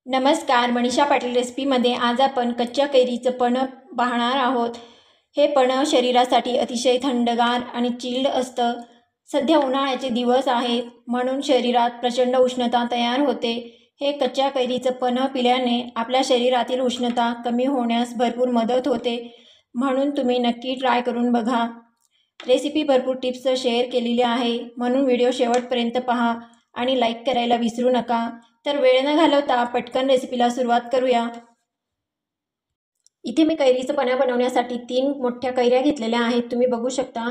नमस्कार, मनीषा पाटील रेसिपीमध्ये आज आपण कच्च्या कैरीचं पन्ह पाहणार आहोत। हे पन्ह शरीरासाठी अतिशय थंडगार आणि चिल्ड असतं। सध्या उन्हाळ्याचे दिवस आहेत म्हणून शरीरात प्रचंड उष्णता तयार होते। हे कच्च्या कैरीचं पन्ह पिल्याने आपल्या शरीरातील उष्णता कमी होण्यास भरपूर मदत होते, म्हणून तुम्ही नक्की ट्राय करून बघा। रेसिपी भरपूर टिप्स शेअर केलेली आहे, म्हणून व्हिडिओ शेवटपर्यंत पहा आणि लाईक करायला विसरू नका। तर वेळ न घालवता पटकन रेसिपीला सुरुवात करूया। इथे मी कैरीचं पन्ह बनवण्यासाठी 3 मोठ्या कैऱ्या घेतलेल्या आहेत। तुम्ही बघू शकता।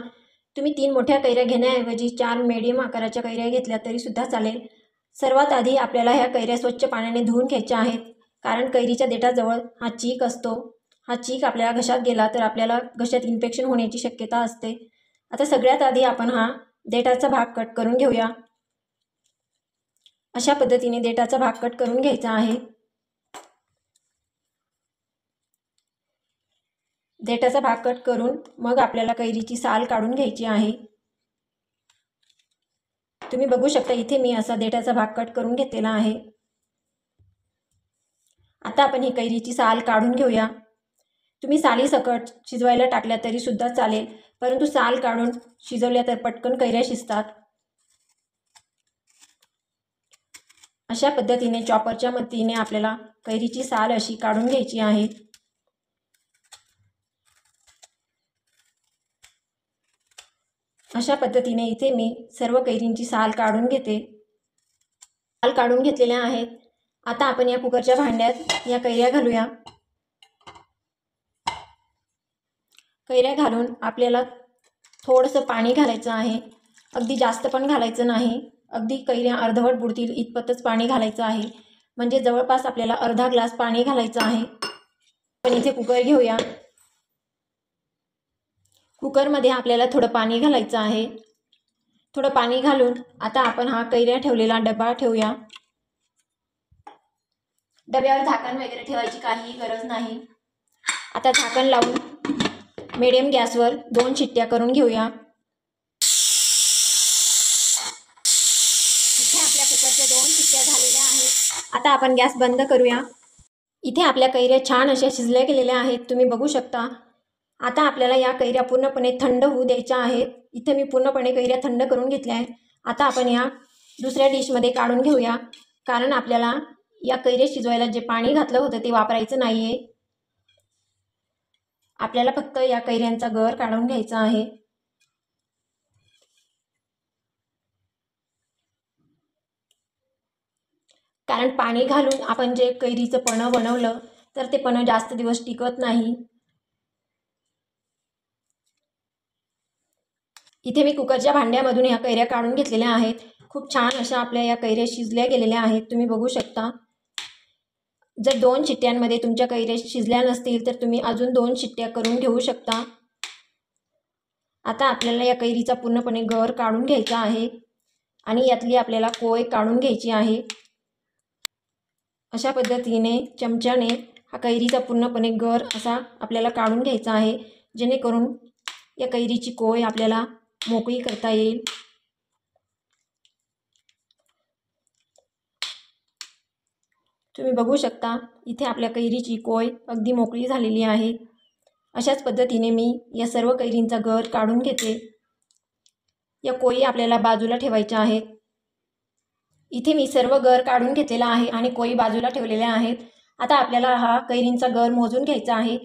तुम्ही 3 मोठ्या कैऱ्या घेण्याऐवजी 4 मीडियम आकाराच्या कैऱ्या घेतल्या तरी सुद्धा चालेल। सर्वात आधी आपल्याला ह्या कैऱ्या स्वच्छ पाण्याने धुवून घ्यायच्या आहेत, कारण कैरीच्या देठाजवळ हा चीक असतो। हा चीक आपल्या घशात गेला तर आपल्याला घशात इन्फेक्शन होण्याची शक्यता असते। आता सगळ्यात आधी आपण हा देठाचा भाग कट करून घेऊया। अशा पद्धतीने देठाचा भाग कट करून घ्यायचा आहे। देठाचा भाग कट करून मग आपल्याला कैरीची साल काढून घ्यायची आहे। तुम्ही बघू शकता इथे मी असा देठाचा भाग कट करून घेतलेला आहे। आता आपण ही कैरीची साल काढून घेऊया। तुम्ही साली सकट शिजवायला टाकल्या तरी सुद्धा चालेल, परंतु साल काढून शिजवल्या तर पटकन कैऱ्या शिजतात। अशा पद्धतीने चॉपरच्या मदतीने आपल्याला कैरीची साल अशी काढून घ्यायची आहे। अशा पद्धतीने इथे मी सर्व कैरींची साल काढून घेते। साल काढून घेतलेल्या आहेत। आता आपण या कुकरच्या भांड्यात या कैऱ्या घालूया। कैऱ्या घालून आपल्याला थोडंसं पाणी घालायचं आहे। अगदी जास्त पण घालायचं नाही, अगदी कैऱ्या अर्धवट बुडतील इतपतच पाणी घालायचं आहे। म्हणजे जवळपास आपल्याला अर्धा ग्लास पाणी घालायचं आहे। पण इथे कुकर घेऊया। कुकरमध्ये आपल्याला थोडं पाणी घालायचं आहे। थोडं पाणी घालून आता आपण हा कैऱ्या ठेवलेला डबा ठेवूया। डब्यावर झाकण वगैरे ठेवायची काहीही गरज नाही। आता झाकण लावून मीडियम गॅसवर 2 शिट्ट्या करून घेऊया। इथे आपल्या कुकरच्या 2 शिट्ट्या झालेल्या आहेत। आता आपण गॅस बंद करूया। इथे आपल्या कैऱ्या छान अशा शिजल्या गेलेल्या आहेत, तुम्ही बघू शकता। आता आपल्याला या कैऱ्या पूर्णपणे थंड होऊ द्यायच्या आहेत। इथे मी पूर्णपणे कैऱ्या थंड करून घेतल्या आहेत। आता आपण या दुसऱ्या डिशमध्ये काढून घेऊया, कारण आपल्याला या कैऱ्या शिजवायला जे पाणी घातलं होतं ते वापरायचं नाहीये। आपल्याला फक्त या कैऱ्यांचा गर काढून घ्यायचा आहे। कारण पाणी घालून आपण जे कैरीचं पन्ह बनवलं तर ते पन्ह जास्त दिवस टिकत नाही। इथे मी कुकरच्या भांड्यामधून ह्या कैऱ्या काढून घेतलेल्या आहेत। खूप छान अशा आपल्या या कैऱ्या शिजल्या गेलेल्या आहेत, तुम्ही बघू शकता। जर 2 शिट्ट्यांमध्ये तुमच्या कैऱ्या शिजल्या नसतील तर तुम्ही अजून 2 शिट्ट्या करून घेऊ शकता। आता आपल्याला या कैरीचा पूर्णपणे गर काढून घ्यायचा आहे आणि यातली आपल्याला कोय काढून घ्यायची आहे। अशा पद्धतीने चमच्याने हा कैरीचा पूर्णपणे गर असा आपल्याला काढून घ्यायचा आहे, जेणेकरून या कैरीची कोय आपल्याला मोकळी करता येईल। तुम्ही बघू शकता इथे आपल्या कैरीची कोय अगदी मोकळी झालेली आहे। अशाच पद्धतीने मी या सर्व कैरींचा गर काढून घेते। या कोयी आपल्याला बाजूला ठेवायच्या आहेत। इथे मी सर्व गर काढून घेतलेला आहे आणि कोयी बाजूला ठेवलेल्या आहेत। आता आपल्याला हा कैरींचा गर मोजून घ्यायचा आहे।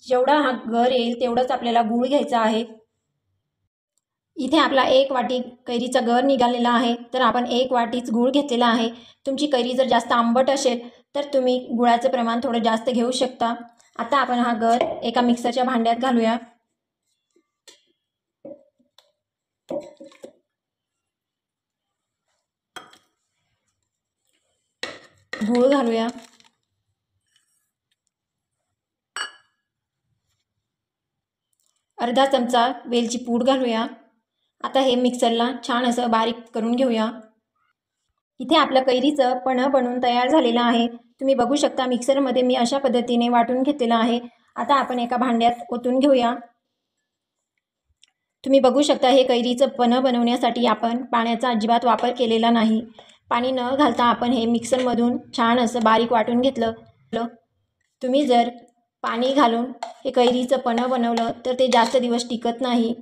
जेवढा हा गर येईल तेवढंच आपल्याला गूळ घ्यायचा आहे। इथे आपला 1 वाटी कैरीचा गर निघालेला आहे, तर आपण 1 वाटीच गूळ घेतलेला आहे। तुमची कैरी जर जास्त आंबट असेल तर तुम्ही गुळाचं प्रमाण थोडं जास्त घेऊ शकता। आता आपण हा गर एका मिक्सरच्या भांड्यात घालूया। गूळ घालूया। अर्धा चमचा वेलची पूड घालूया। आता हे मिक्सरला छान असं बारीक करून घेऊया। इथे आपलं कैरीचं पन्ह बनवून तयार झालेलं आहे। तुम्ही बघू शकता मिक्सरमध्ये मी अशा पद्धतीने वाटून घेतलेलं आहे। आता आपण एका भांड्यात ओतून घेऊया। तुम्ही बघू शकता हे कैरीचं पन्ह बनवण्यासाठी आपण पाण्याचा अजिबात वापर केलेला नाही। पाणी न घालता आपण हे मिक्सरमधून छान असं बारीक वाटून घेतलं. तुम्ही जर पाणी घालून हे कैरीचं पन्हं बनवलं तर ते जास्त दिवस टिकत नाही,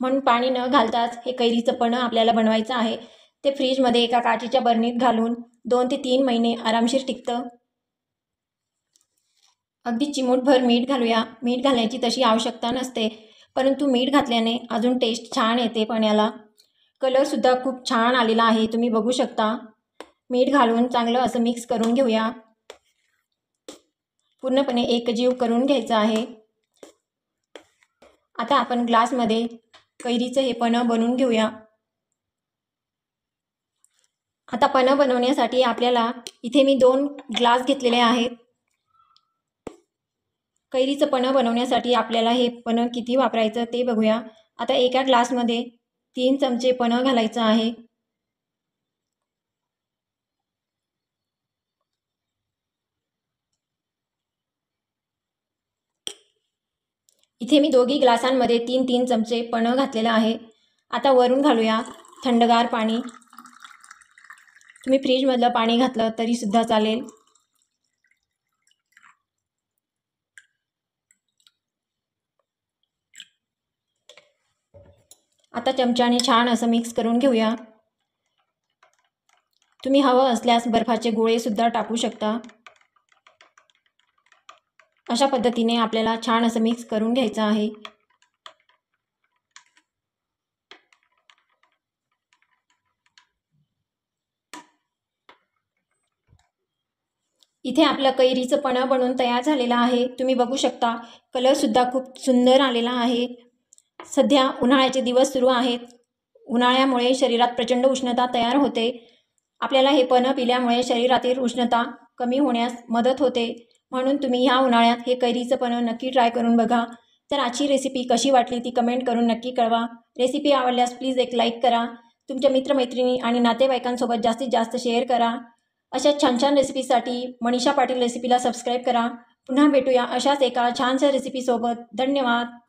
म्हणून पाणी न घालताच हे कैरीचं पन्हं आपल्याला बनवायचं आहे. ते फ्रीजमध्ये एका काचेच्या बरणीत घालून 2 ते 3 महिने आरामशीर टिकतं. अगदी चिमूटभर मीठ घालूया. मीठ घालण्याची तशी आवश्यकता नसते, परंतु मीठ घातल्याने अजून टेस्ट छान येते पन्ह्याला. कलरसुद्धा खूप छान आलेला आहे, तुम्ही बघू शकता. मीठ घालून चांगलं असं मिक्स करून घेऊया. पूर्णपणे एकजीव करून घ्यायचं आहे. आता आपण ग्लासमध्ये कैरीचं हे पन्हं बनवून घेऊया. आता पन्हं बनवण्यासाठी आपल्याला इथे मी 2 ग्लास घेतलेले आहेत. कैरीचं पन्हं बनवण्यासाठी आपल्याला हे पन्हं किती वापरायचं ते बघूया. आता एका ग्लासमध्ये 3 चमचे पन्हं घालायचं आहे. इथे मी दोघी ग्लासांमध्ये 3-3 चमचे पन्हं घातलेलं आहे. आता वरून घालूया थंडगार पाणी. तुम्ही फ्रीजमधलं पाणी घातलं तरीसुद्धा चालेल. आता चमच्याने छान असं मिक्स करून घेऊया. तुम्ही हवं असल्यास बर्फाचे गोळेसुद्धा टाकू शकता. अशा पद्धतीने आपल्याला छान असं मिक्स करून घ्यायचं आहे. इथे आपलं कैरीचं पन्हं बनवून तयार झालेलं आहे. तुम्ही बघू शकता, कलरसुद्धा खूप सुंदर आलेला आहे. सध्या उन्हाळ्याचे दिवस सुरू आहेत. उन्हाळ्यामुळे शरीरात प्रचंड उष्णता तयार होते. आपल्याला हे पन्हं पिल्यामुळे शरीरातील उष्णता कमी होण्यास मदत होते. म्हणून तुम्ही ह्या उन्हाळ्यात हे कैरीचं पन्हं नक्की ट्राय करून बघा. तर आजची रेसिपी कशी वाटली ती कमेंट करून नक्की कळवा. रेसिपी आवडल्यास प्लीज एक लाईक करा. तुमच्या मित्रमैत्रिणी आणि नातेवाईकांसोबत जास्तीत जास्त शेअर करा. अशा छान छान रेसिपीसाठी मनीषा पाटील रेसिपीला सबस्क्राईब करा. पुन्हा भेटूया अशाच एका छानशा रेसिपीसोबत. धन्यवाद.